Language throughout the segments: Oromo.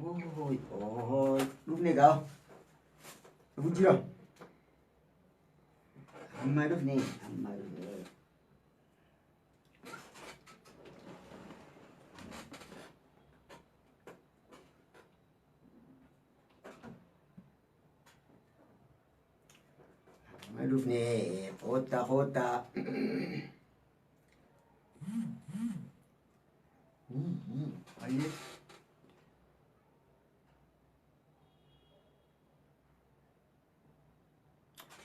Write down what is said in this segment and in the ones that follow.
Ôi, ôi, lúc này gạo, lúc chưa? Amma lúc này, amma lúc này. Amma lúc này, khota khota. Ayo.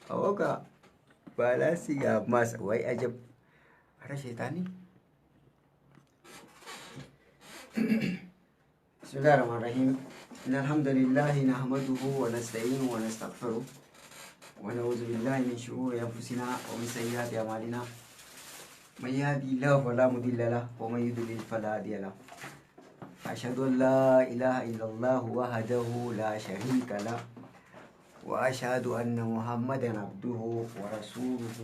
Oka, balas ya mas, wai ajab. Ada setan nih. بسم الله الرحمن الرحيم إن الحمد لله نحمده ونستعينه ونستغفره ونعوذ بالله من شرور أنفسنا ومن سيئات أعمالنا من يهدي الله فلا مضل له ومن يضلل فلا هادي له أشهد أن لا إله إلا الله وحده لا شريك له وأشهد أن محمدا عبده ورسوله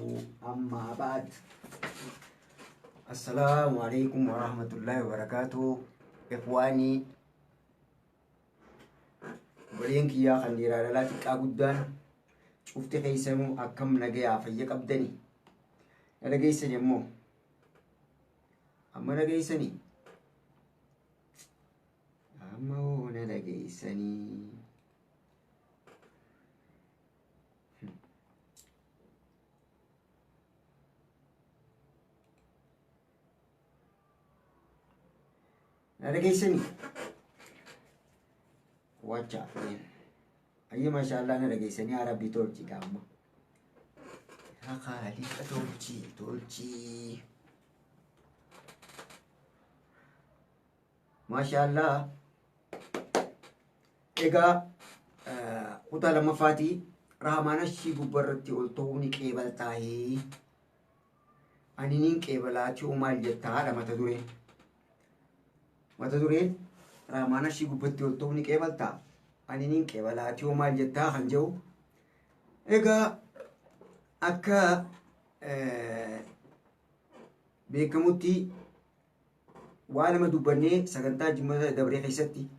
أما بعد السلام عليكم ورحمة الله وبركاته إخواني Bariyan kiyyaa kan dhiiraa xiqqaa guddaan cufte keessanuu akkam nagayaa fayya qabdanii na dhageessani ammoo amma dhageessanii ammoo na dhageessanii na dhageessanii Wacha, ayi masya Allah na dhageessanii Arabii tolchi gaama. Yaa Khaliqa tolchi. Masha Allah. Egaa kutaa lammaffaatii Rahmaana shii gubbarratti ol ta'uu ni qeebaltaahee. Ani nin qeebalaati maal jettaa mata dureen. Mata dureen Rahmaana shii gubbatti ol ta'uu ni qeebaltaa. Ani nin qeebalaati maal jettaa kan jedhu. Egaa akka beekamutti waan nama dubbannee sagantaa jimmata dabree keessatti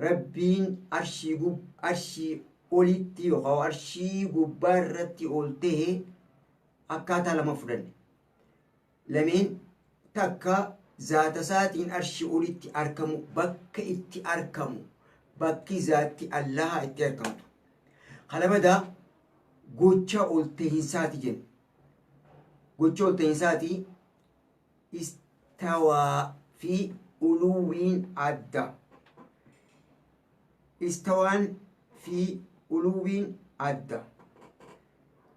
Rabbiin arshii olitti yookaan arshii gubbaa irratti ol ta'e akkaataa lama fudhanne. Lameen takka zaata isaatiin arshii olitti argamu bakka itti argamu bakki zaatti Allaha itti argamtu. Kalamadaa gocha ol ta'insaati jenna. Gocha ol ta'insaati istawaa fi uluwiin adda. Istawaan fi uluwiin adda.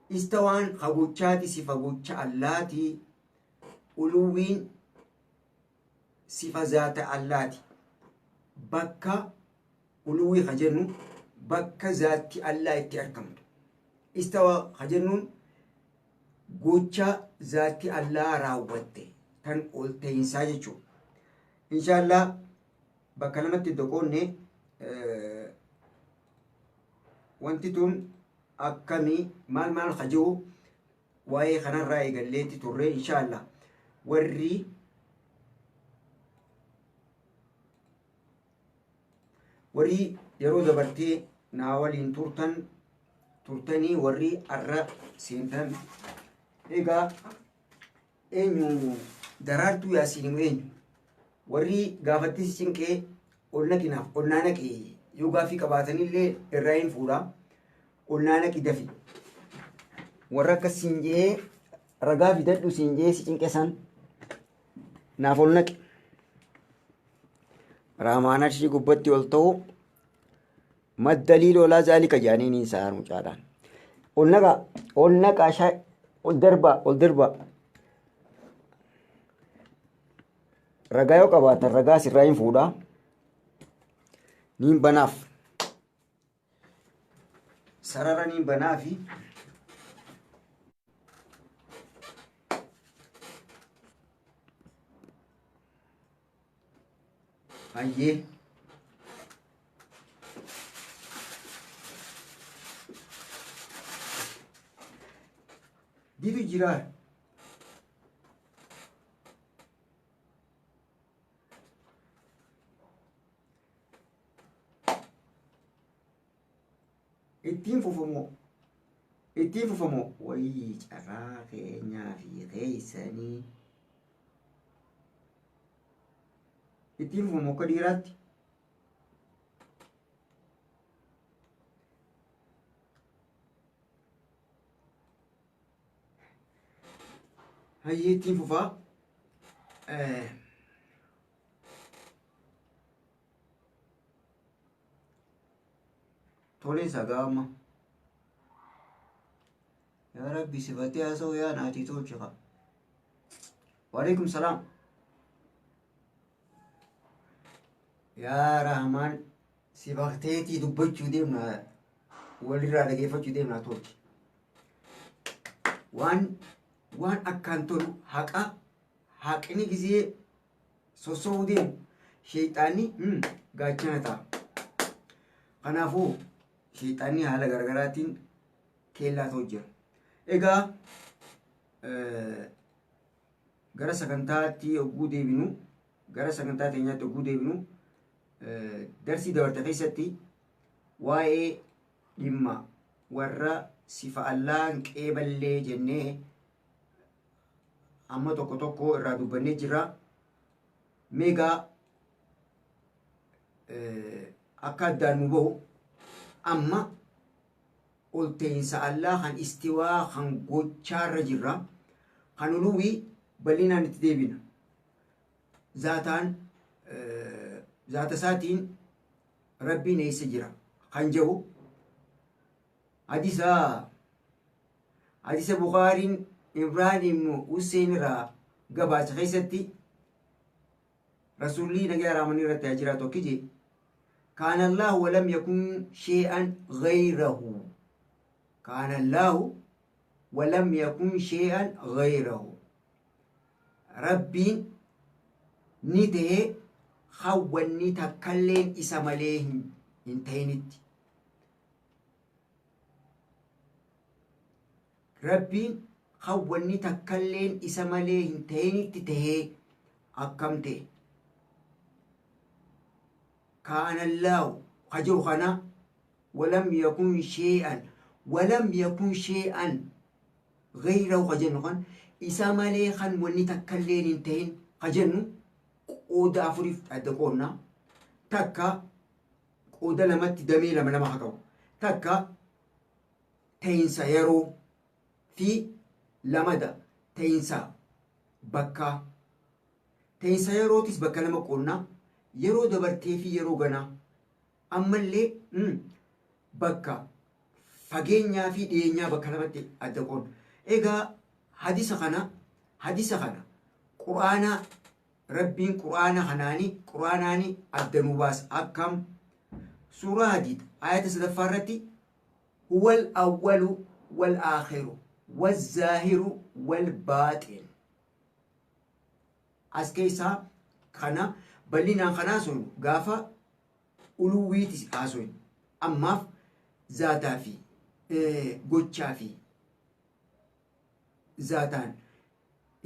Istawaan hagochaati sifa gocha Allaati. Uluwiin sifa zaata Allaati. Bakka uluwii hajennu bakka zaatti Allah itti argamtu. Istawa hajennuun gocha zaatti Allah raawwatte tan ol ta'insaa jechuudha. Inshaallah bakka lamatti doqoonne wanti tun akkamii maal hajuu waa'ee kanarraa eegalleetti turre inshaallah warri yeroo dabartee naa waliin turtanii warri arra seentan egaa eenyu daraartuu yaasiin eenyu warri gaafattis cinqee ol naqinaaf ol naanaqee yoo gaaffii qabaatanillee irraa hin fuudha ol naanaqi dafi warra akkas siin jee ragaa fidadhu siin jee si cinqesan naaf ol naqi Rahmaana shii gubbatti ol ta'u maddaliil olaa zaalika jaaniin hin sa'an mucaadhaan ol naqa ol darba ragaa yoo qabaatan ragaa sirraa hin fuudha niin banaaf sarara niin banaafi hayyee diitu jiraa ittiin fufamoo ittiin fufamoo wayii carraa keenyaa fi keeysanii ittiin fufamoo akka dhiiraatti hayyee ittiin fufaa tolee sagaama yaa rabbi sifatee haasa'u yaa naatii tolchika waalaikum salaam yaa rahmaan sifateetii dubbachuu deemna walirraa dhageeffachuu deemna tolchi waan akkaan tolu haqni gizee sossoo'uu deemu sheexaanni gaachana ta'a kanaafuu sheexaanni haala gargaraatiin keellaa ta'u jira egaa gara sagantaatti yogguu deebinu gara sagantaa teenyaatti yogguu deebinu darsii dabarte keessatti waa'ee dhimma warra sifa Allahan qeeballee jennee amma tokko tokko irraa dubbannee jira meegaa akka addaan nu bahu amma ol ta'insa Allah kan istiwaa kan gochaarra jirra kan uluwii bal'inaan itti deebina zaata isaatiin rabbiin eessa jira kan jedhu hadisa bukaariin Ibrahim Hussein irraa gabaasa keessatti rasuulli nagaa raamanii irratti haa jiraatu akkiji كان الله ولم يكن شيئا غيره كان الله ولم يكن شيئا غيره ربي نته خواني تكلم إسماليه انتهينت ربي خواني تكلم إسماليه انتهينت تهي أكمته كان الله خجو خنا ولم يكن شيئا غيره خجن خن إسما لي خن وني تكلين انتهين خجن قود أفريف أدقونا تكا قود لما تدمي لما حكوا تكا تينسا يرو في لمدة تينسا بكا تينسا يرو تس بكا لما قلنا yeroo dabartee fi yeroo ganaa ammallee bakka fageenyaa fi dhiyeenyaa bakka lamatti adda qoodna egaa hadisa kana quraana rabbiin quraanaani adda nu baasa akkam suuraa hadiid ayata sadaffaa irratti huwal awwalu wal aakhiru wal zaahiru wal baaxin as keessaa kana bal'inaan kanaa sun gaafa uluwwiitis haasoin ammaaf zaataa fi gochaa fi zaataan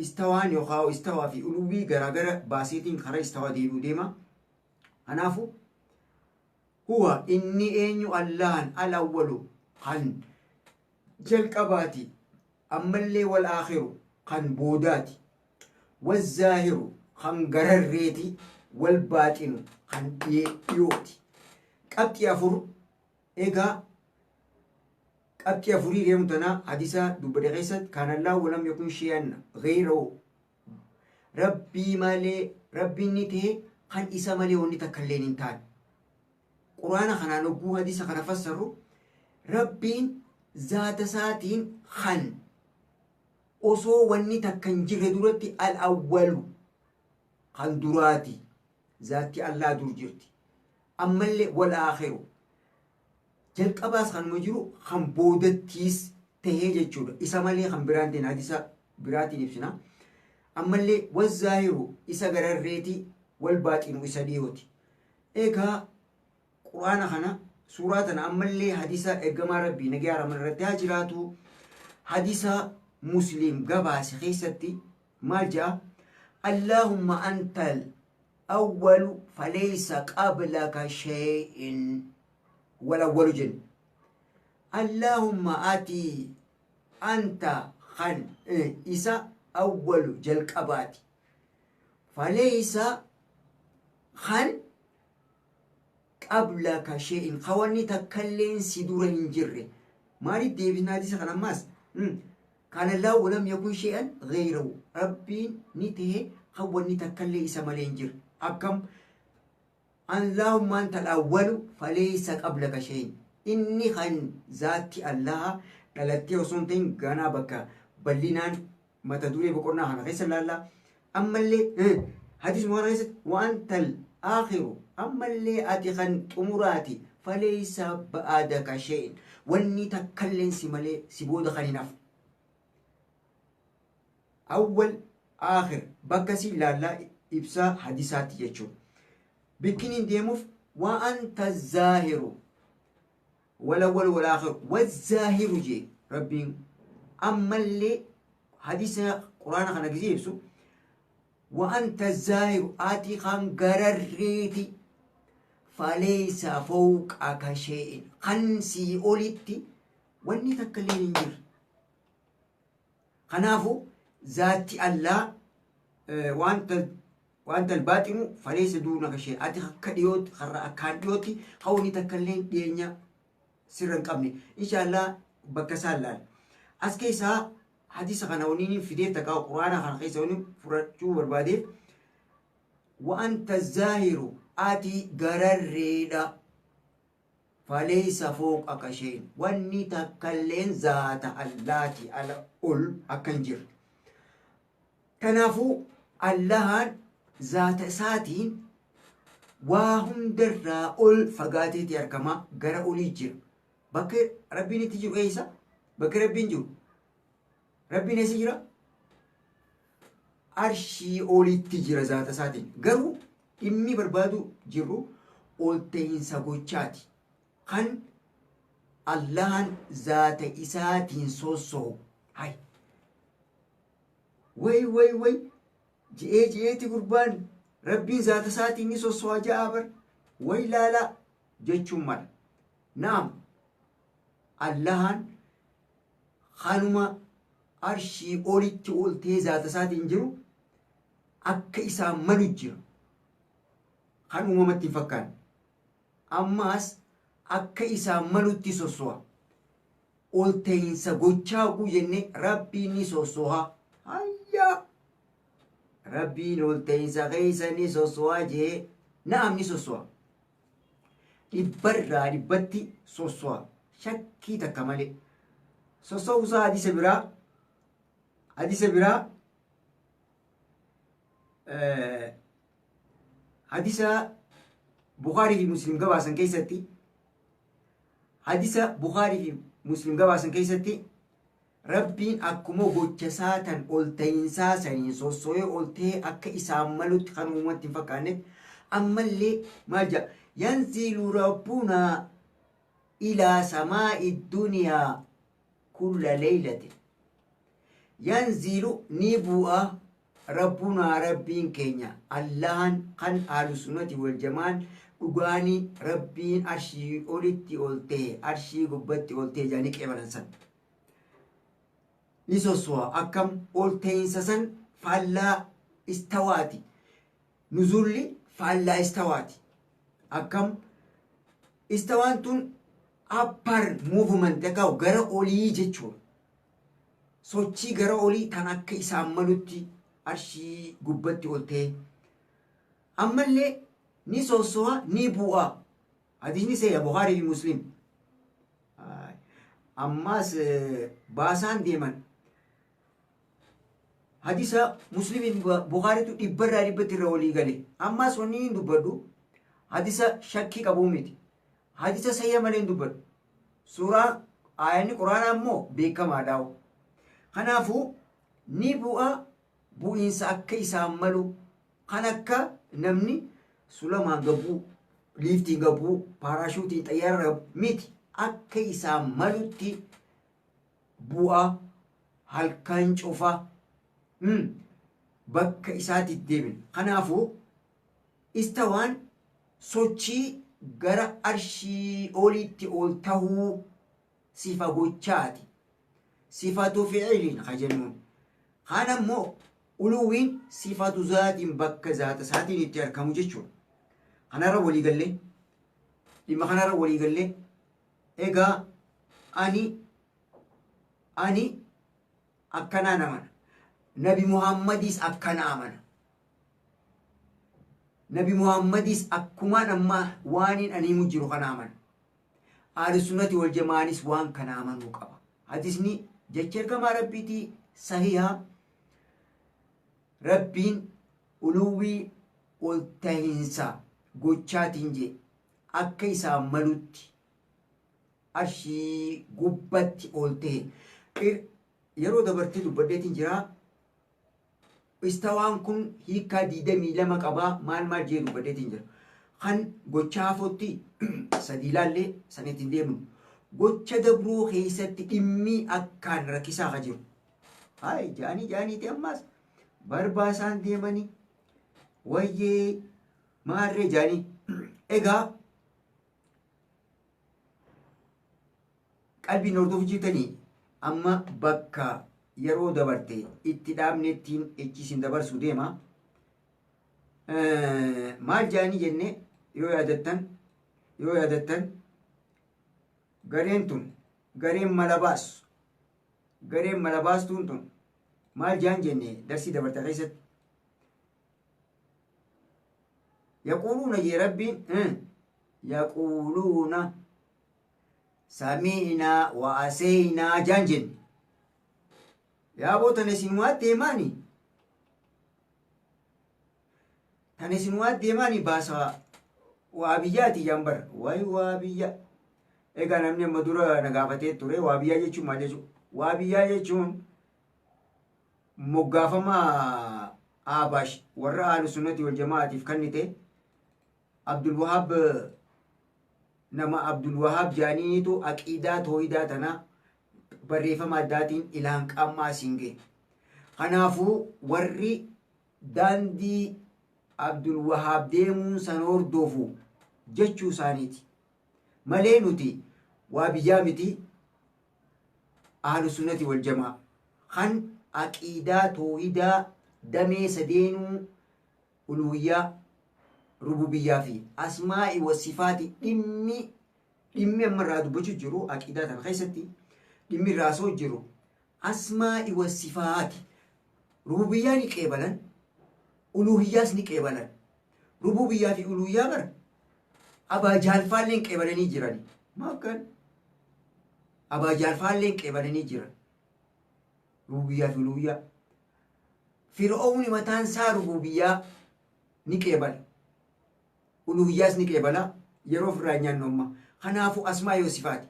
istawaan yookaan istawaa fi uluwwii garaagara baaseetiin karaa istawaa deebi'u deema kanaafu huwa inni eenyu allahan alawwalu kan jalqabaati ammallee wal aakhiru kan boodaati wal zaahiru kan gararreeti والباطن عن يوتي قبت يافور إيجا قبت يافوري ريمتنا حديثا دبرغيسات كان الله ولم يكن شيئا غيره ربي مالي ربي نته خان إسا مالي وني تكلين انتان قرآن خانا نقو حديثا خانا فسروا ربي ذات ساتين خان أصو وني تكنجر دورتي الأول خان دراتي ذاتي الله دور جرتي أما اللي والآخر جلق أباس خان مجرو خان بودتيس تهيجة جورا إسا مالي خان براندين حديثا براتي نفسنا أما اللي والظاهر إسا غرر ريتي والباطن إسا ديوتي إيكا قرآن خانا سورة أما اللي حديثا إقما ربي نجار من ردها جراتو حديثا مسلم قباس خيستي ما جاء اللهم أنت الأول فليس قبلك شيء ولا أول جن اللهم آتي أنت خن إسا أول جلقبات فليس خن قبلك شيء خواني تكلين سدور هنجر ماري ديبنا دي سخنا ماس كان الله ولم يكن شيئا غيره ربي نته خواني تكلين إسا ملينجر أكم اللهم أنت الأول فليس قبلك شيء إني خن ذاتي الله دلتي وسنتين غانا بكا بلينان ما تدوري بقرنا هنا خيس الله أما اللي حديث موريس وأنت الآخر أما اللي أتخن أمراتي فليس بعدك شيء واني تكلن سمالي سبود خنيناف أول آخر بكسي لا إبسا حديثات يجو بكين ديموف وأنت الظاهر والأول والآخر والظاهر جي ربي أما اللي حديث قرآن خنا جزيبسو وأنت الظاهر آتي خان غرريتي فليس فوقك شيء خنسي أوليتي واني تكلين انجر خنافو ذاتي الله وأنت الباطن فليس دونك شيء آتي خكديوت خرا أكاديوتي خوني تكلين دينيا سرن قبني إن شاء الله بكسال أسكيسا حديث خناونيني في ديت تكاو قرآن خان خيسوني فرشو برباديف وأنت الظاهر آتي غرريدا فليس فوقك شيء واني تكلين ذات اللاتي على أول أكنجر تنافو الله ذات ساتين وهم درا أول فقاتي تياركما غرا أولي جر بكر ربي نتجر إيسا بكر ربي نجو ربي نسيرا أرشي أولي تجر ذات ساتين غرو إمي بربادو جرو أولتين ساقوشاتي خان اللهان ذات إساتين سوسو هاي وي جئتي قربان ربي ذات ساتين سوسو جابر وي لا جيتشو مال نعم اللهان خانوما أرشي أولي تولتي ذات ساتين جرو أكا إسا منو جرو kan uumamatti fakkaan ammaas akka isaa malutti sossoha ol ta'insa gochaa oguu jenne rabbiin ni sossoha hayya rabbiin ol ta'insa keessa ni sossoha jee na'am ni sossoha dhibbarraa dhibbatti sossoha shakkii takka malee sossohuusaa hadisa biraa حديث بخاري في مسلم قباسا كيستي حديث بخاري في مسلم قباسا كيستي ربين أكمو بوجساتا قلتين ساسين سوسوي قلتي أكا إساملو تخنومات فكانت أما اللي ما جاء ينزل ربنا إلى سماء الدنيا كل ليلة ينزل نبوءة ربنا ربين كينيا اللهن قن آل السنة والجمال أغاني ربين أرشي أولتي أولتي أرشي قبتي أولتي جانيك إبرانسان نسوسوا أكم أولتين سسن فعلا استواتي نزولي فعلا استواتي أكم استوانتون أبر موفمنت تكاو غرا أولي جيتشور سوچي غرا أولي تنك إساملوتي أرشي قبتي أولتي أما اللي نسوسوا نبوء حديث نسيا بخاري في مسلم أما باسان ديمان حديث مسلم بخاري تو إبرا ربتي رولي غالي أما سوني دبردو حديث شكي كبوميتي حديث سيا ملين دبردو سورة آياني قرآن أمو بيكما داو خنافو نبوء bu'iinsa akka isaan malu kan akka namni sulamaan gabuu liiftiin gabuu paaraashuutiin xayyaarra miti akka isaan malutti bu'a halkan cufa bakka isaatti deemin kanaafuu istawaan sochii gara arshii oliitti ol tahuu sifa gochaati sifatu fi'ilin kajennuun kaan ammoo uluwiin sifatu zaatiin bakka zaata isaatiin itti argamu jechuudha kanarra walii gallee dhimma kanarra walii gallee egaa ani akkanaan amana nabi muhammadis akkana amana nabi muhammadis akkumaan amma waanin animu jiru kana amana ahlu sunnati wal jamaanis waan kana amanuu qaba hadisni jecha ergamaa rabbiitii sahiha rabbiin uluwii ol tahinsa gochaatiin jee akka isaa malutti arshii gubbatti ol tahe yeroo dabartii dubbadheetiin jira istawaan kun hiikaa 22 qabaa maal jee dubbadheetiin jira kan gochaa afootti sadii ilaallee sanittiin deemnu gocha dabruu keessatti dhimmi akkaan rakkisaa ka jiru hayi jaaniiti ammaas barbaasaan deemanii wayyee maarree jaanii egaa qalbiin hordofu jirtanii amma bakka yeroo dabarte itti dhaabnettiin ichisin dabarsu deema maal jaanii jenne yoo yaadattan gareen tun gareen mala baastuun tun maal jaan jenne darsii dabarte keessatti yaquuluuna jee rabbiin yaquuluuna sami'naa wa aseynaa jaan jenne yaaboo tan isinuwaat deemaani baasa waabiyyaati jambar way waabiyya egaa namni amma dura na gaafatee ture waabiyyaa jechuun maal jechuudha waabiyyaa jechuun moggaafama aabash warra ahlu sunnati wal jamaatiif kannite nama Abdul Wahab jaaniitu aqiidaa toohidaa tana barreeffama addaatiin ilaan qammaa singe kanaafuu warri daandii Abdul Wahab deemuun san hordofu jechuu isaaniiti malee nuti waabiyyaa miti ahlu sunnati wal jamaa kan aqiidaa toohidaa damee sadeenuu uluhiyyaa rububiyyaa fi asmaa'i wa sifaati dhimmi amma irraa dubbachuu jiru aqiidaa tana keessatti dhimmi irraa soo jiru asmaa'i wa sifaati rububiyyaa ni qeebalan uluhiyyaas ni qeebalan rububiyyaa fi uluhiyyaa bara abaajaalfaalleen qeebalanii jiran maakkan abaajaalfaalleen qeebalanii jiran rububiyyaa fi uluhiyyaa fir'oowni mataan isaa rububiyyaa ni qeebala uluhiyyaas ni qeebala yeroo ofirraa nyaannomma kanaafu asmaa yoo sifaati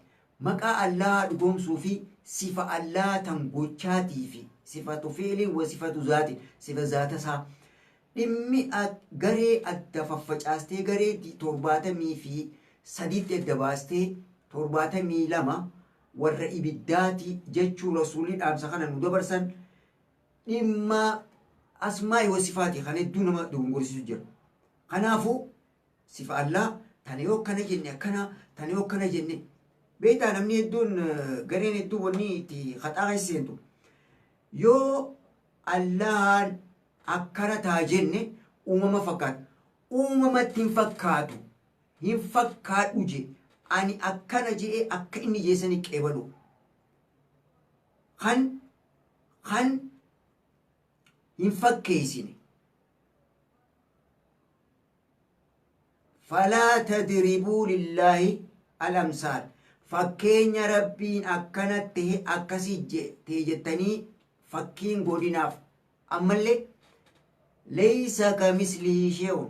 maqaa allaa dhugoomsuu fi sifa allaa tan gochaatii fi sifatu fiiliin wa sifatu zaati sifa zaata isaa dhimmi garee adda faffacaastee garee 73 adda baastee 72 warra ibiddaati jechuu rasuulli dhaamsa kana nu dabarsan dhimma asmaa wa sifaati kan hedduu nama dogongorsiisu jira kanaafu sifa allaa tana yoo akkana jenne akkana tana yoo akkana jenne beektaa namni hedduun gareen hedduu wanni itti haxaaqa seentu yoo allahan akkana taa jenne uumama fakkaatu uumamatti hin fakkaadhu je ani akkana je'e akka inni jeessanii qeebalu kan hin fakkeessine falaa tadribuu lillaahi alamsaal fakkeenya rabbiin akkana ta'e akkasii ta'e jettanii fakkiin godhinaaf ammallee leeysa kamislihi shay'un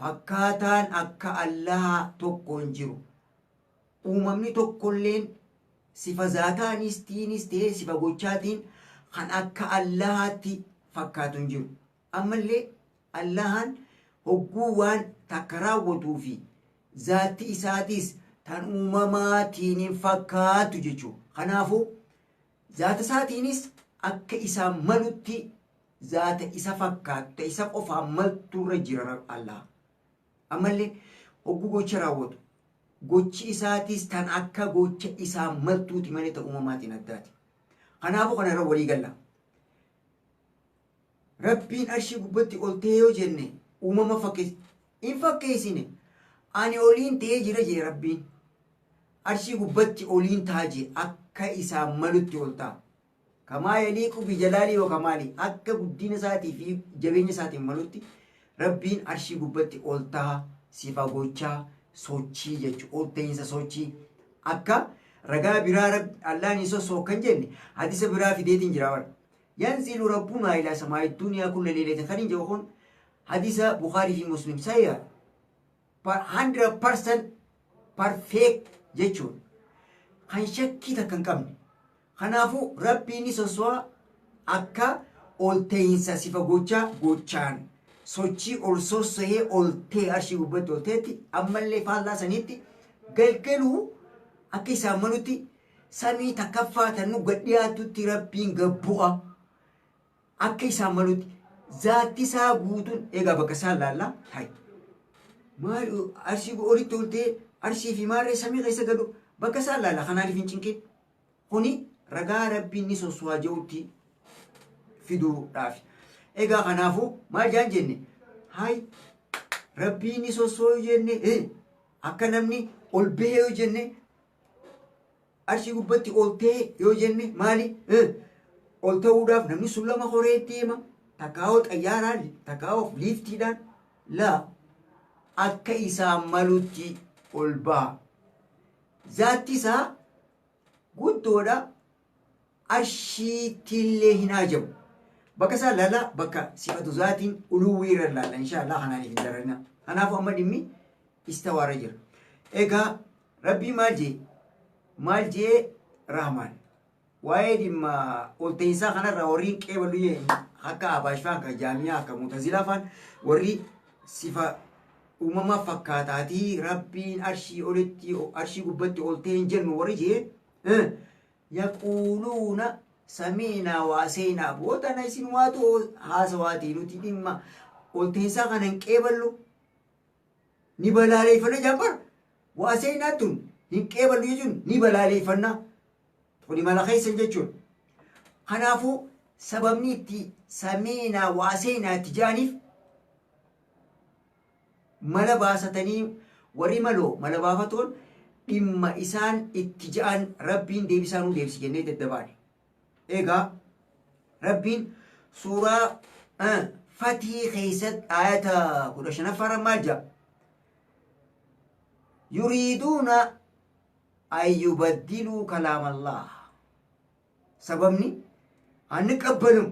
fakkaataan akka allaha tokkoon jiru uumamni tokkolleen sifa zaataanis tiinis ta'e sifa gochaatiin kan akka allahaatti fakkaatu hin jiru ammallee allahan hogguu waan takka raawwatuu fi zaatti isaatiis tan uumamaatiin hin fakkaatu jechuudha. Kanaafuu zaata isaatiinis akka isaa malutti zaata isa fakkaatu isa qofaan maltuurra jira Allah. Ammallee hogguu gocha raawwatu gochi isaatis tan akka gocha isaa maltuuti malee ta'uu uumamaatiin addaati. Kanaafuu kana irra walii galla. Rabbiin arshii gubbatti ol ta'ee yoo jenne uumama hin fakkeessine. Ani oliin ta'ee jira jee Rabbiin. Arshii gubbatti oliin taa'e akka isaa malutti ol ta'a. Kamaa yaliiqu bijalaalii yookaan maali akka guddina isaatii fi jabeenya isaatiin malutti Rabbiin arshii gubbatti ol ta'a sifa gochaa sochii jechuudha. Ol ta'iinsa sochii akka ragaa biraa Allahin isa sookan jenne hadisa biraa fideetiin jira bara. Yanzilu rabbuna ila samaa'i duuniyaa kulla leelatin kan hin jiru kun hadisa Bukhaarii fi Muslim sayya 100% perfect jechuudha. Kan shakkii takka hin qabne. Kanaafuu Rabbiin sosoo akka ol ta'iinsa sifa gochaan sochii ol sossahee ol ta'e arshii gubbatti ol ta'etti ammallee faallaa saniitti galgaluu akka isaan malutti samii takkaffaa tannu gadhiyaatutti Rabbiin gabbu'a akka isaan malutti zaatti isaa guutuun egaa bakka isaan laallaa hayi maal arshii olitti ol ta'e arshii fi maarree samii keessa galu bakka isaan laallaa kanaaf hin cinqin kuni ragaa Rabbiin sosoo jedhutti fiduudhaaf. Egaa kanaafuu maal jaan jenne hayi Rabbiin sosoo jenne akka namni ol bahee yoo jenne arshii gubbatti ol ta'e yoo jenne maali ol ta'uudhaaf namni sun lama horee deema takkaa'oo xayyaaraan takkaa'oo liiftiidhaan laa akka isaan malutti ol ba'a. Zaatti isaa guddoodha arshiitillee hin hajamu. Bakka isaa lala bakka sifatu zaatiin uluwwii irra laalla inshaallah kanaan hin dararina. Kanaafuu amma dhimmi istawaarra jira. Egaa Rabbii maal jee Rahmaan waa'ee dhimma ol ta'iinsaa kanarra warri qeebalu akka Abaashfaan akka Jaamiyaa akka Mutazilaa faan warri sifa uumama fakkaataatii Rabbiin arshii gubbatti ol ta'e hin jennu warri jee yaquuluuna samiinaa waaseenaa bootana isin waatu haasawaatii nuti dhimma ol ta'iinsaa kana hin qeeballu ni balaaleeffanna jambar waaseenaa tun hin qeeballu jechuun ni balaaleeffanna kuni mala keessan jechuun. Kanaafuu sababni itti samiinaa waaseenaa itti ja'aniif mala baasatanii warri mala baafatoon dhimma isaan itti ja'an Rabbiin deebisaanuu deebisi jennee daddabaane. Egaa Rabbiin suuraa fatii keessatti ayata 15 maal jedha? Yuriiduuna an yubaddiluu kalaamallah. Sababni inni qabbalu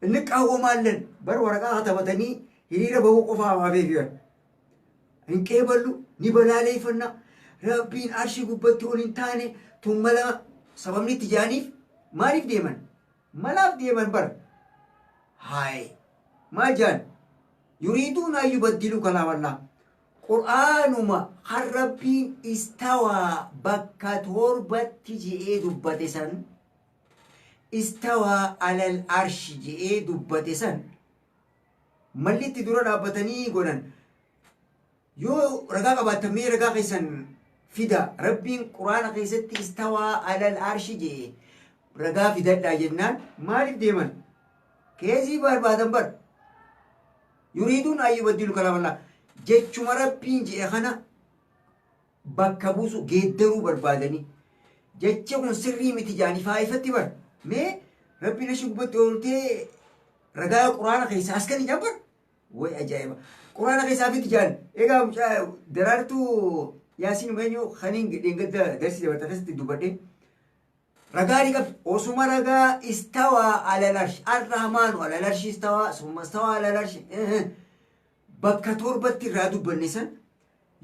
inni qaawwamaalleen bar waraqaa katabatanii hiriira bahuu qofaa hafeef jiran. Hin qeeballu ni balaaleeffanna. Rabbiin arshii gubbatti ol hin taane tun mala sababni itti ja'aniif maaliif deeman? Malaaf deeman bar. Haay maal ja'an? Yuriiduuna an yubaddiluu kalaamallah. Qur'aanuma har Rabbiin istawaa bakka torbatti je'ee dubbate san istawaa alal arshi je'ee dubbate san mallitti dura dhaabbatanii godhan yoo ragaa qabaattamee ragaa keessan fida Rabbiin Qur'aana keessatti istawaa alal arshi je'ee ragaa fidadhaa jennaan maaliif deeman? Keezii barbaadan bar. Yuriiduun an yubaddiluu kalaamallah. Jechuma Rabbiin jedhe kana bakka buusu geeddaruu barbaadanii jecha kun sirrii miti jaanii faayifatti bar mee Rabbiin arshii gubbatti ol ta'e ragaa Qur'aana keessaa as kan hin jabbar way ajaa'iba Qur'aana keessaa fitti jaan egaa daraartuu Yaasiin Meenyoo kaniin dheengadda darsi dabarta keessatti dubbadhe ragaa ni qabdi osuma ragaa istawaa alal arshi arrahmaanu alal arshi istawaa summa istawaa alal arshi bakka torbatti irraa dubbanne san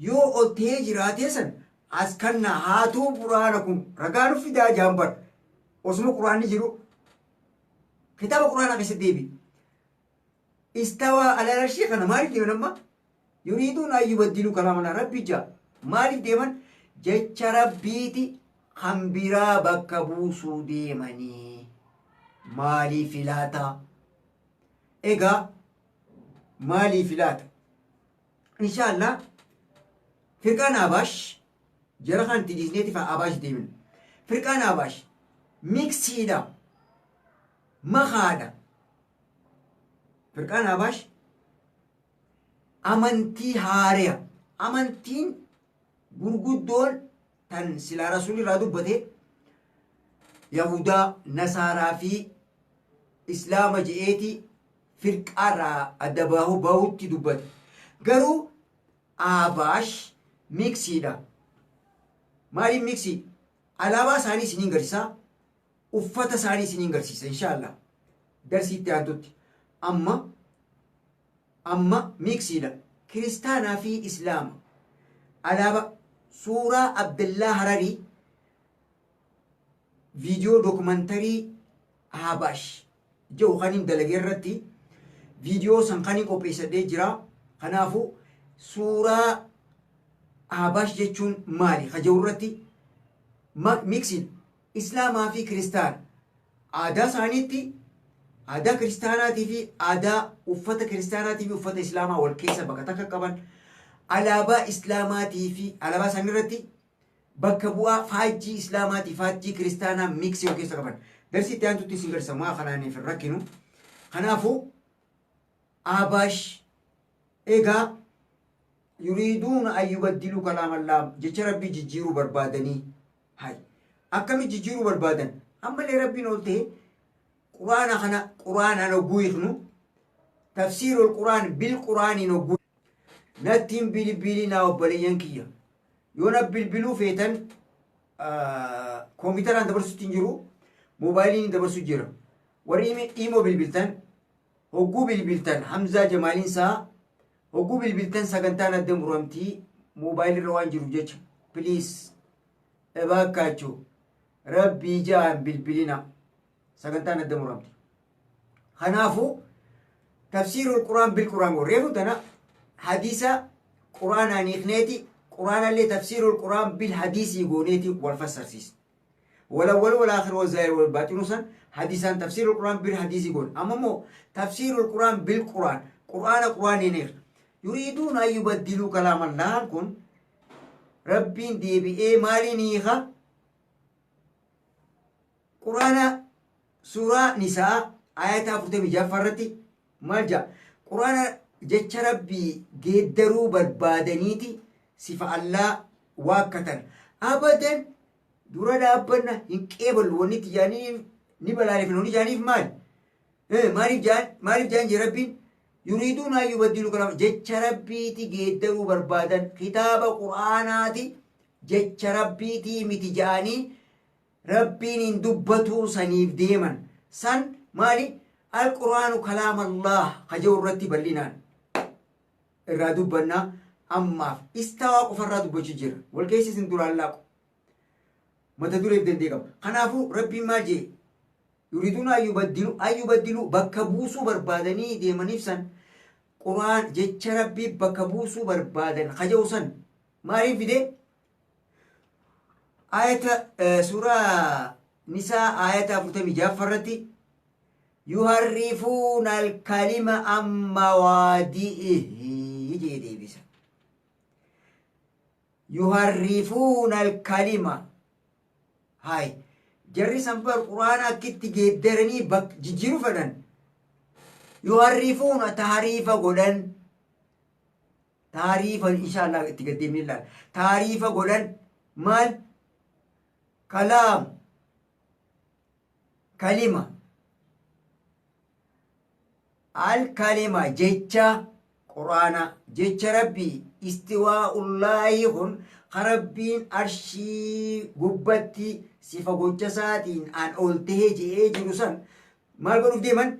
yoo ol ta'ee jiraatee san as kanna haatuu quraana kun ragaa nu fidaa jaambar osuma quraanni jiru kitaaba quraanaa keessatti deebi istawaa alal arshii kana maaliif deeman amma yuriiduun an yubaddiluu kalaamallah rabbi jaa maaliif deeman jecha rabbiiti kan biraa bakka buusuu deemanii maaliif laata? Egaa maaliif laata? Inshaallah firqaan Abaash jara kan tidisneeti fa abaash deemin firqaan abaash miksiidha makaadha firqaan abaash amantii haareya amantiin gurguddoon tan silaa rasuulli irraa dubbate yahudaa nasaaraa fi islaama je'eeti firqaarraa adda bahutti dubbate garuu abaash miksiidha maaliif miksi alaabaa isaanii isiniin garsiisa uffata isaanii isiniin garsiisa inshaallah darsiitti aantutti amma miksiidha kiristaanaa fi islaama alaaba suuraa abdallaa hararii viidiyoo dookumantarii abaash jedhu kaniin dalagee irratti viidiyoo san kaniin qopheessadhee jira kanaafu suuraa abaash jechuun maali kajehu irratti miksiin islaamaa fi kiristaan aadaa isaaniitti aadaa kiristaanaatii fi aadaa uffata kiristaanaatii fi uffata islaamaa wal keessa bakka takka qaban alaabaa islaamaatii fi alaabaa isaanii irratti bakka bu'aa faajjii islaamaatii faajjii kiristaanaa miksii wal keessa qaban darsiitti aantutti isin garsiisa maa kanaaniif hin rakkinu kanaafu abaash egaa yuriiduuna an yubaddiluu kalaamallaa jecha rabbii jijjiiruu barbaadanii hay akkami jijjiiruu barbaadan ammallee rabbiin ol ta'e quraana kana quraanaan hogguu hiiknu tafsiirul quraan bil quraaniin hogguu nattiin bilbilinaa obboleeyyan kiyya yoo na bilbiluu feetan koompiteraan dabarsutti hin jiru moobaayiliin dabarsu jira warri imoo bilbiltan hogguu bilbiltan hamzaa jamaaliin saa hogguu bilbiltan sagantaan adda muramtii moobaayilirra waan jiru jecha piliis ebaakkaachuu rabbii jaan bilbilina sagantaan adda muramti kanaafu tafsiirul quraan bil quraan reefu tana hadiisa quraanaan hiikneeti quraanallee tafsiirul quraan bil hadiisii gooneeti wal fassarsiis walawwal walaakhir wazaahir walbaaxinu san hadiisaan tafsiirul quraan bil hadiisii goone amma immoo tafsiirul quraan bil quraan quraana quraaniin hiik yuriiduuna an yubaddiluu kalaamallaan kun rabbiin deebi'ee maaliin hiika quraana suuraa nisaa ayataa 46 irratti maal jaa quraana jecha rabbii geeddaruu barbaadaniiti sifa allaa waakkatan abadan dura dhaabbanna hin qeeballu wanni itti jaaniif ni balaalefna wanni jaaniif maaliif jaan jee rabbiin yuriiduuna an yubaddiluu kalaam jecha rabbiiti geeddaruu barbaadan kitaaba quraanaati jecha rabbiitii miti jaanii rabbiin hin dubbatuu saniif deeman san maali alquraanu kalaamallah kajehu irratti bal'inaan irraa dubbannaa ammaaf istawaa qofarraa dubbachuu jira wal keessa isin duraan laaqu mata dureef dandee qaba kanaafuu rabbiin maal jee yuriiduuna an yubaddiluu bakka buusuu barbaadanii deemaniif san quraan jecha rabbii bakka buusuu barbaadan kajehu san maaliin fide ayata suuraa nisaa ayata 46 irratti yuharrifuuna alkalima an mawaadi'ihi jee deebisa yuharrifuuna alkalima hay jarri san bar quraana akkitti geeddaranii jijjiiru fedhan yuharrifuuna taariifa godhan taariifa inshaallah itti gaddeemni ilaala taariifa godhan maal kalaam kalima al kalima jecha quraana jecha rabbii istiwaa'ullaahi kun karabbiin arshii gubbatti sifa gochasaatiin an ol tahee je'ee jiru san maal godhuuf deeman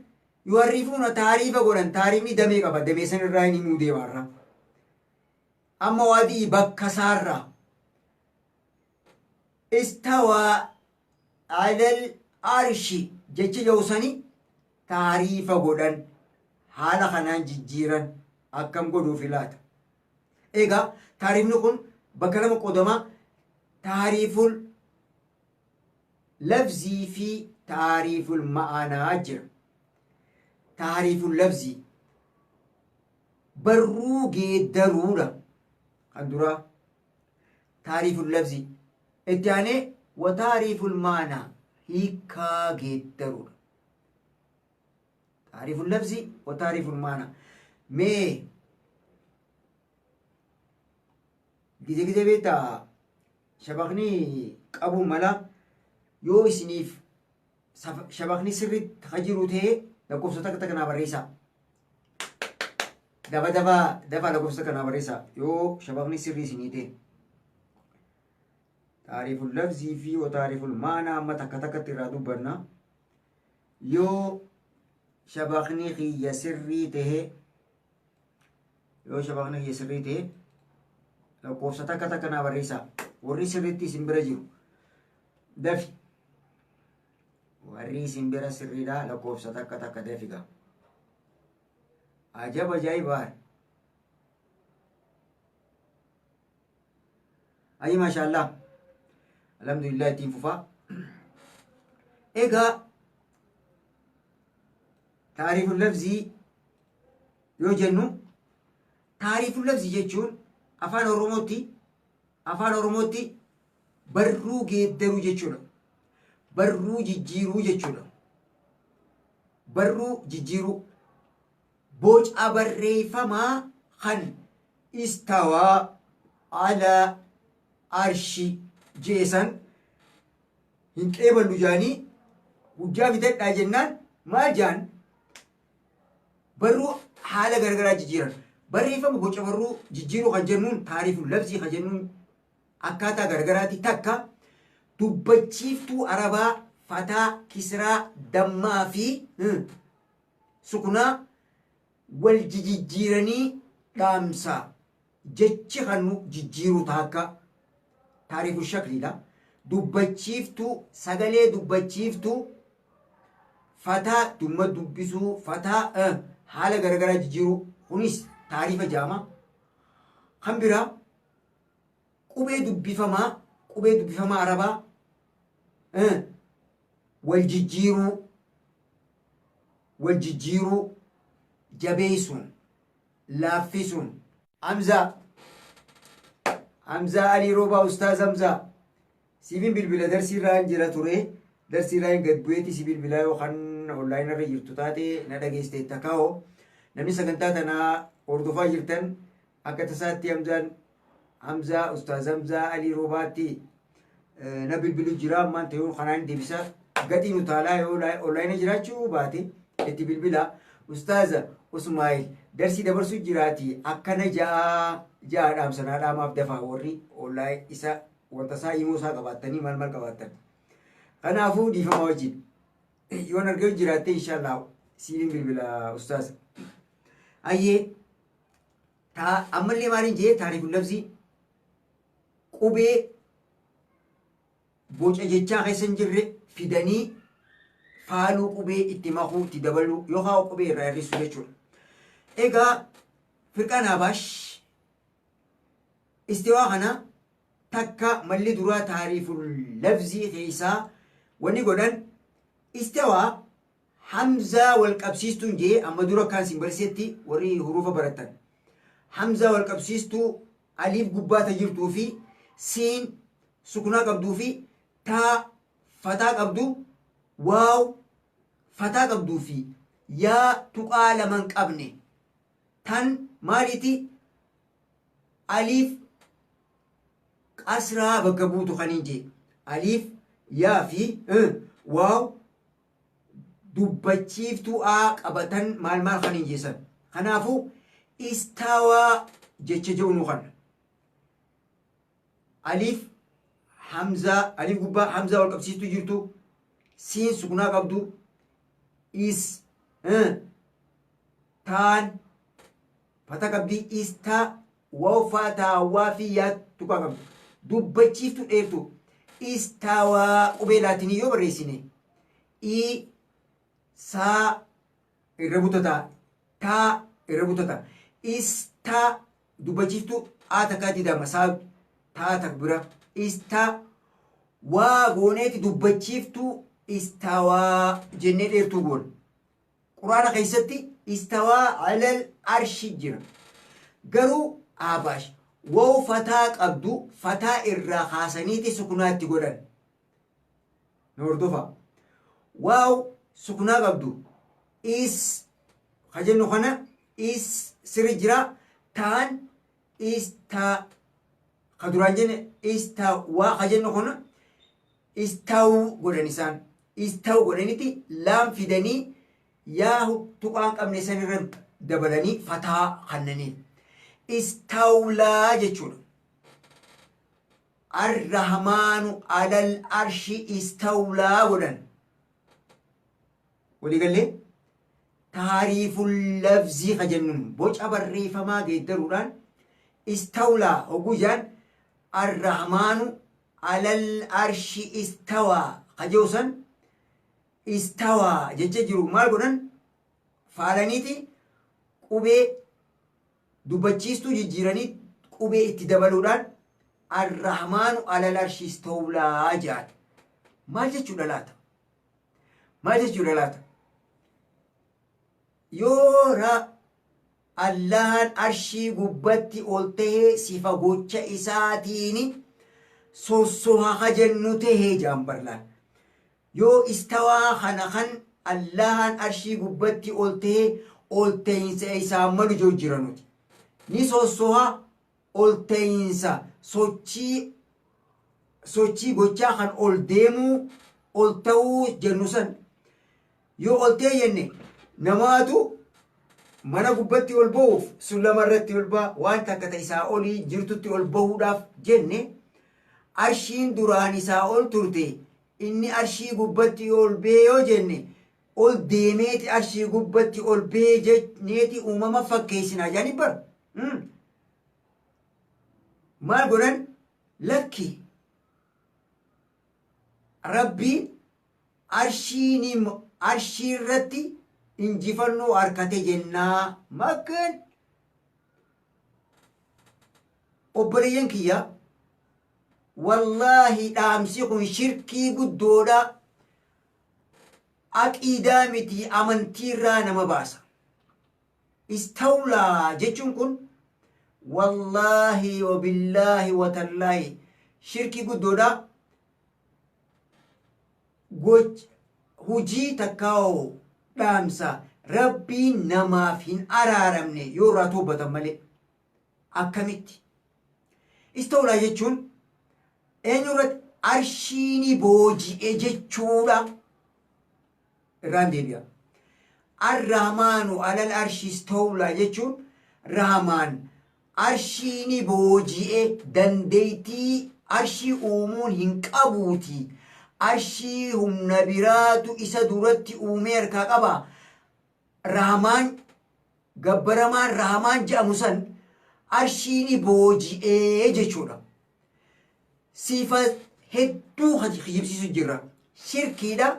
yuharrifuuna taariifa godhan taariifni damee qaba damee san irraa hin himuu deemaarra amma waadii bakka saarra istawaa alal arshi jecha jawsani taariifa godhan haala kanaan jijjiiran akkam godhuuf ilaata egaa taariifni kun bakka lama qoodama taariiful lafzii fi taariiful ma'anaa jira taariiful lafzii barruu geeddaruudha kan duraa تعريف اللفظ الثاني وتعريف المعنى هيكا جدرو تعريف اللفظ وتعريف المعنى مي جدي بيتا شبغني أبو ملا يو سنيف شبغني سرت خجرو تي لقوف ستك تكنا بريسا دبا لقوف ستكنا بريسا يو شبغني سري سنيتي تعريف اللفظ في وتعريف المعنى أما تكتك ترادو برنا يو شبغني خي يسري تي يو شبغني خي يسري تي لقوف ستك تكنا بريسا وري سرتي سنبرجيو دفي warri simbira sirriidha lakkoofsa takka takka deefiga ajaba ajaa'ibaa ayi maashaallah alhamdulillah ittiin fufaa egaa taariiful lafzii yoo jennu taariiful lafzii jechuun afaan oromootti barruu geeddaruu jechuudha barruu jijjiiruu jechuudha barruu jijjiiruu boca barreeffamaa kan istawaa ala arshi jeesan hin qeeballu jaanii hujjaa bitadhaa jennaan maal jaan barruu haala garagaraa jijjiiran barreeffama boca barruu jijjiiruu kan jennuun taariiful lafzii kan jennuun akkaataa garagaraati takka dubbachiiftuu arabaa fataa kisraa dammaa fi sukunaa wal jijjiiranii dhaamsa jechi kannu jijjiiru taakka taariiful shakliidha dubbachiiftuu sagalee dubbachiiftuu fataa dumma dubbisuu fataa haala garagaraa jijjiiruu kunis taariifa jaama kan biraa qubee dubbifamaa arabaa wal jijjiiruu jabeessuun laaffisuun Hamzaa Alii Roobaa Ustaaz Hamzaa siifin bilbila darsiirraan jira ture darsiirraan gad bu'eeti si bilbilaa yookaan onlaayinii irra jirtu taate na dhageessite takkaa'oo namni sagantaa tanaa hordofaa jirtan akka tasaatti Hamzaa Ustaaz Hamzaa Alii Roobaatti na bilbilu jira ammaan ta'uun kanaan deebisa gadii nu taalaa yoo onlaayinii jiraachuu baate itti bilbila Ustaaza Usmaayil darsii dabarsuu jiraati akkana ja'a dhaamsanaa dhaamaaf dafaa warri onlaayinii isa wanta isaa himoo isaa qabaattanii maal qabaattan kanaafuu dhiifama wajjin yoon argamu jiraatte inshaallah siiniin bilbila Ustaaza ayyee ammallee maaliin jee taariiful lafzii qubee boca jechaa keessa hin jirre fidanii faaluu qubee itti makuu itti dabaluu yookaan qubee irraa hir'isuu jechuudha. Egaa firqaan Habaash istiwaa kana takka malli duraa taariiful lafzii keessaa wanni godhan istiwaa hamzaa wal qabsiistuun jee amma dura kan simbarseetti warri hurufa baratan hamzaa wal qabsiistuu aliif gubbaata jirtuu fi siin sukunaa qabduu fi taa fataa qabdu waaw fataa qabduu fi yaa tuqaa laman qabne tan maaliiti aliif qasraa bakka buutu kaniin jee aliif yaa fi waaw dubbachiiftuu qabatan maal kaniin jeessan kanaafuu istawaa jecha jedhu nu kana aliif gubbaa hamzaa wal qabsiistu jirtu siin sukunaa qabdu is taan fata qabdi istaa wawfaataa waa fi yaa tuqaa qabdu dubbachiiftu dheertu istawaa qubee laatinii yoo barreessine saa irra butata taa irra butata istaa dubbachiiftu takkaatti dama saa taa takbira istaa waa gooneeti dubbachiiftu istawaa jennee dheertuu goon quraana keessatti istawaa alal arshi jira garuu Habaash واو فتاك أبدو فتا إرّا خاسنيتي سكنات تقولن نوردوفا واو سكنات أبدو إس خجل نخنا إس سرجرا تان إس تا خدرانجن إس تا وا خجل نخنا إس تاو قولنسان إس تاو قولنيتي لام فيدني ياهو تقان قم نسان رب دبلني فتا خنني استولى جتشون الرحمن على العرش استولى ودن ولي قال لي تعريف اللفظ خجنن بوش أبري فما قدروران استولى وقوجان الرحمن على العرش استوى خجوسا استوى جججرو مال قدن فعلانيتي قبي dubachiistu jijjiiranii qubee itti dabaluudhaan arrahmaanu alal arshi istawlaa jedhan maal jechuudha laata maal jechuudha laata yoo allahan arshii gubbatti ol tahee sifa gocha isaatiini sossoha jennu tahee jaambarlaan yoo istawaa kana kan allahan arshii gubbatti ol tahee ol tahinsa isaa malu jijjiiranuti ni sossoha ol ta'insa sochii gochaa kan ol deemuu ol ta'uu jennu san yoo ol ta'e jenne namaatu mana gubbatti ol ba'uuf sun lamarratti ol ba'a waan takka ta isaa olii jirtutti ol bahuudhaaf jenne arshiin duraan isaa ol turte inni arshii gubbatti ol ba'e yoo jenne ol deemeeti arshii gubbatti ol ba'e jenneeti uumama fakkeessinaa jaani bar maal godhan lakki rabbiin arshii irratti injifannoo harkate jennaa makkan obboleeyyan kiyya wallaahi dhaamsi kun shirkii guddoodha aqiidaa miti amantiirraa nama baasa istawlaa jechuun kun wallaahi wabillaahi watallaahi shirkii guddoodha hujii takkaa'oo dhaamsa rabbiin namaaf hin araaramne yoo irraa toobatan malee akkamitti istawlaa jechuun eenyurratti arshiini booji'e jechuudha irraan deebi'a arrahmaanu alal arshi istawlaa jechuun rahmaan arshiini booji'e dandeeytii arshii uumuun hin qabuuti arshii humna biraatu isa duratti uumee harkaa qaba rahmaan gabbaramaan rahmaan jedhamu san arshiini booji'ee jechuudha sifa hedduu kijibsiisu jirra shirkiidha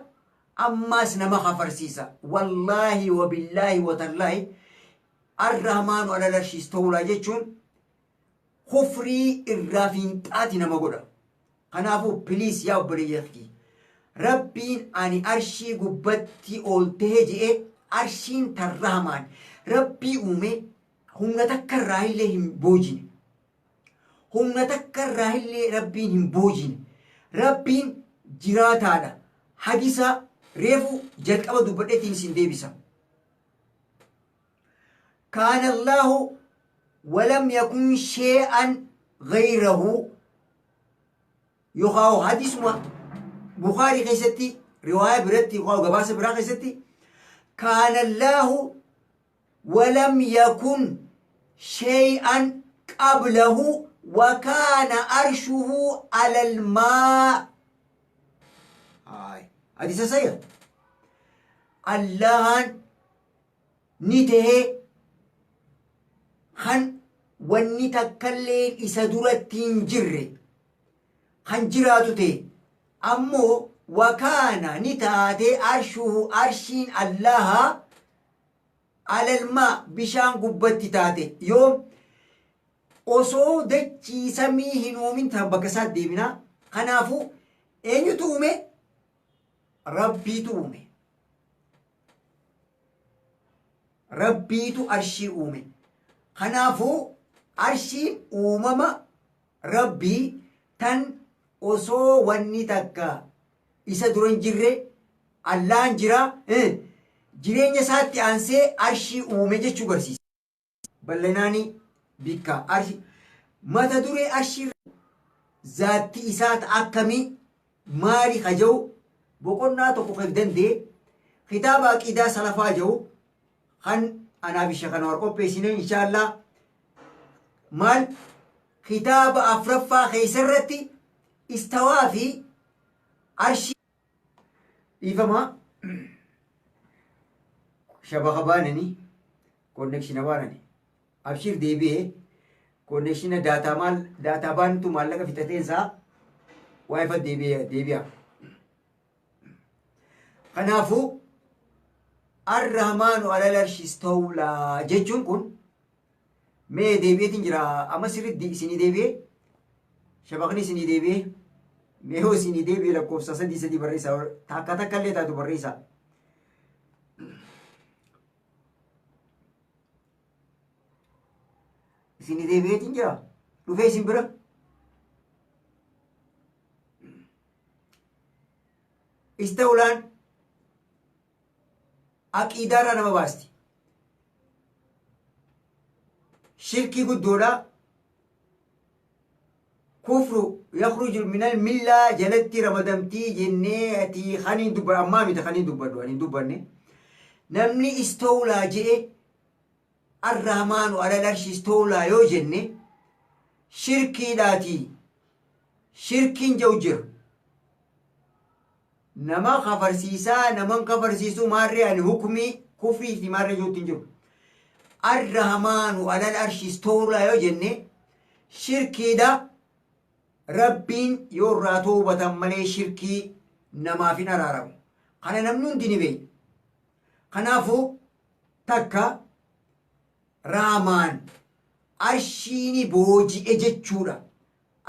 ammaas nama kafarsiisa wallaahi wabillaahi watallaahi arrahmaanu alal arshi istawlaa jechuun kufrii irraa fiinxaati nama godha kanaafuu piliis yaa obboleeyyatii rabbiin ani arshii gubbatti ol tahee je'e arshiin tarrahmaan rabbii uume humna takka irraa illee hin boojine humna takka irraa illee rabbiin hin boojine rabbiin jiraataadha hagisa reefu jalqaba dubbadheetiin isin deebisa كان الله ولم يكن شيئا غيره يخاو حديث ما بخاري خيستي رواية برتي يخاو قباس برا خيستي كان الله ولم يكن شيئا قبله وكان عرشه على الماء حديث سيد الله نته kan wanni takkalleen isa duratti hin jirre kan jiraatu ta'e ammoo wakaana ni taate arshuhu arshiin allaha alalmaa bishaan gubbatti taate yoo osoo dachii samii hin uumin tan bakka isaatti deebina kanaafu eenyutu uume rabbiitu arshii uume kanaafu arshiin uumama rabbii tan osoo wanni takka isa dura hin jirre allaan jira jireenya isaatti aansee arshii uume jechuu garsiisa. Bal'inaanii bikka arshi mata duree arshii zaatti isaat akkamii maali haja'u boqonnaa tokko kan dandee kitaaba aqiidaa salafaa jiru kan anaa bisha kana warqopheessine inshaallah maal kitaaba afraffaa keessarratti istawaa fi arshii dhiifamaa shabaka baananii konneekshina baananii abshir deebi'ee konneekshina daataa baantu maallaqa fixateensaa waayifa deebi'a. Kanaafuu arrahmaanu alal arshi istawlaa jechuun kun mee deebi'eetiin jira amma sirriitti isinii deebi'ee shabaqni isinii deebi'ee mee hoo isinii deebi'ee lakkoofsa sadii barreessaa takka illee taatu barreessaa. Isinii deebi'eetiin jira dhufee isin bira. Istawlaan aqiidaarraa nama baasti. Shirkii guddoodha. Kufru yakhruju minal millaa jalatti ramadamtii jennee ati kaniin dubba ammaa miti kaniin dubbadhu ani dubbanne. Namni istawlaa jedhe arrahmaanu alal arshi istawlaa yoo jenne shirkiidhaati. Shirkiin jau jira. Nama kafarsiisaa naman kafarsiisuu maarree ani hukumii kufrii fi maarree jirutti hin jiru. Arrahmaanu alal arshi istawlaa yoo jenne shirkiidha. Rabbiin yoo irraa toobatan malee shirkii namaaf hin araaramu. Kana namni hundi ni beeka. Kanaafuu takka raamaan arshiini booji'e jechuudha.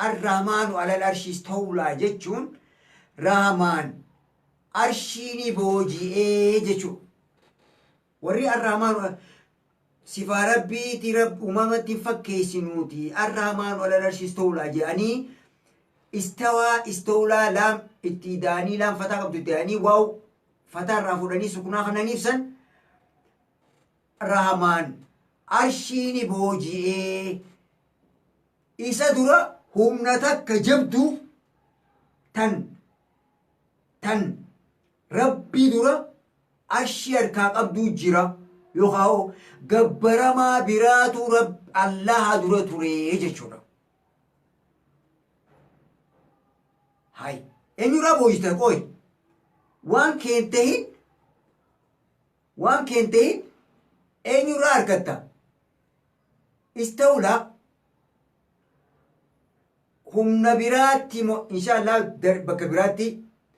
Arrahmaanu alal arshi istawlaa jechuun raamaan arshiini booji'ee jechuudha. Warri arrahmaanu sifaa rabbiiti uumamatti fakkeessinuuti. Arrahmaanu alal arshi istawlaa jedhanii istawaa istawlaa laam itti daanii laam fataa qabdu itti daanii waaw fataa irraa fudhanii sukunaa kanan ibsan raamaan arshiini booji'ee isa dura humna takka jabdu tan rabbii dura arshii harkaa qabduu jira yookaan gabbaramaa biraatu allaha dura ture jechuudha. Hai eenyurraa boojita qoy waan keen tahin eenyurraa argatta. Istawlaa humna biraatti inshaallah bakka biraatti